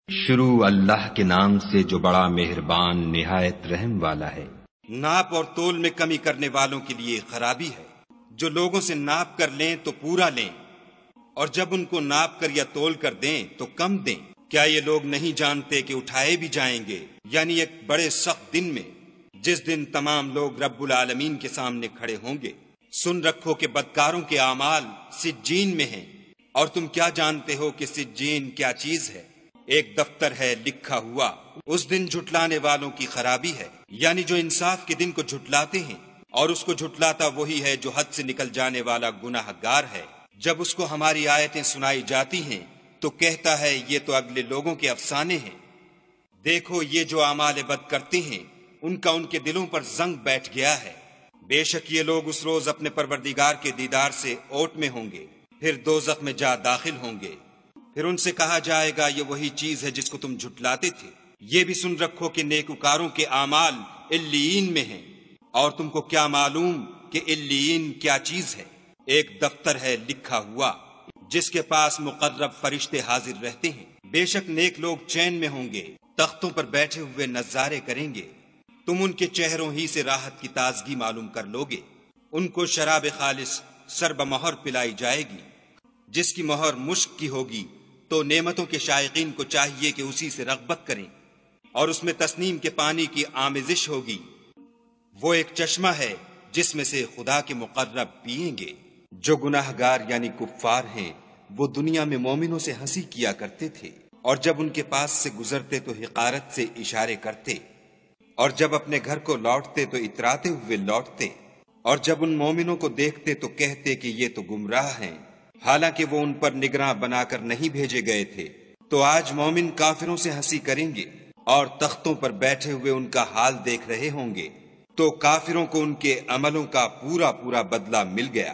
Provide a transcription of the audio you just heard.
شروع اللہ کے نام سے جو بڑا مہربان نہایت رحم والا ہے۔ ناپ اور تول میں کمی کرنے والوں کے لیے خرابی ہے، جو لوگوں سے ناپ کر لیں تو پورا لیں، اور جب ان کو ناپ کر یا تول کر دیں تو کم دیں۔ کیا یہ لوگ نہیں جانتے کہ اٹھائے بھی جائیں گے، یعنی ایک بڑے سخت دن میں، جس دن تمام لوگ رب العالمین کے سامنے کھڑے ہوں گے۔ سن رکھو کہ بدکاروں کے اعمال سجین میں ہیں، اور تم کیا جانتے ہو کہ سجین کیا چیز ہے؟ ایک دفتر ہے لکھا ہوا۔ اس دن جھٹلانے والوں کی خرابی ہے، یعنی جو انصاف کے دن کو جھٹلاتے ہیں، اور اس کو جھٹلاتا وہی ہے جو حد سے نکل جانے والا گناہ گار ہے۔ جب اس کو ہماری آیتیں سنائی جاتی ہیں تو کہتا ہے یہ تو اگلے لوگوں کے افسانے ہیں۔ دیکھو یہ جو اعمال بد کرتے ہیں ان کا ان کے دلوں پر زنگ بیٹھ گیا ہے۔ بے شک یہ لوگ اس روز اپنے پروردگار کے دیدار سے اوٹ میں ہوں گے، پھر دوزخ میں جا داخل ہوں گے۔ پھر ان سے کہا جائے گا یہ وہی چیز ہے جس کو تم جھٹلاتے تھے۔ یہ بھی سن رکھو کہ نیکوکاروں کے اعمال علیین میں ہیں، اور تم کو کیا معلوم کہ علیین کیا چیز ہے؟ ایک دفتر ہے لکھا ہوا جس کے پاس مقرب فرشتے حاضر رہتے ہیں۔ بے شک نیک لوگ چین میں ہوں گے، تختوں پر بیٹھے ہوئے نظارے کریں گے۔ تم ان کے چہروں ہی سے راحت کی تازگی معلوم کر لوگے۔ ان کو شراب خالص سرب مہر پلائی جائے گی، جس کی مہر مشک کی ہوگی، تو نعمتوں کے شائقین کو چاہیے کہ اسی سے رغبت کریں، اور اس میں تسنیم کے پانی کی آمیزش ہوگی۔ وہ ایک چشمہ ہے جس میں سے خدا کے مقرب پئیں گے۔ جو گناہ گار یعنی کفار ہیں وہ دنیا میں مومنوں سے ہنسی کیا کرتے تھے، اور جب ان کے پاس سے گزرتے تو حقارت سے اشارے کرتے، اور جب اپنے گھر کو لوٹتے تو اتراتے ہوئے لوٹتے، اور جب ان مومنوں کو دیکھتے تو کہتے کہ یہ تو گمراہ ہیں، حالانکہ وہ ان پر نگراں بنا کر نہیں بھیجے گئے تھے۔ تو آج مومن کافروں سے ہنسی کریں گے، اور تختوں پر بیٹھے ہوئے ان کا حال دیکھ رہے ہوں گے، تو کافروں کو ان کے عملوں کا پورا بدلہ مل گیا۔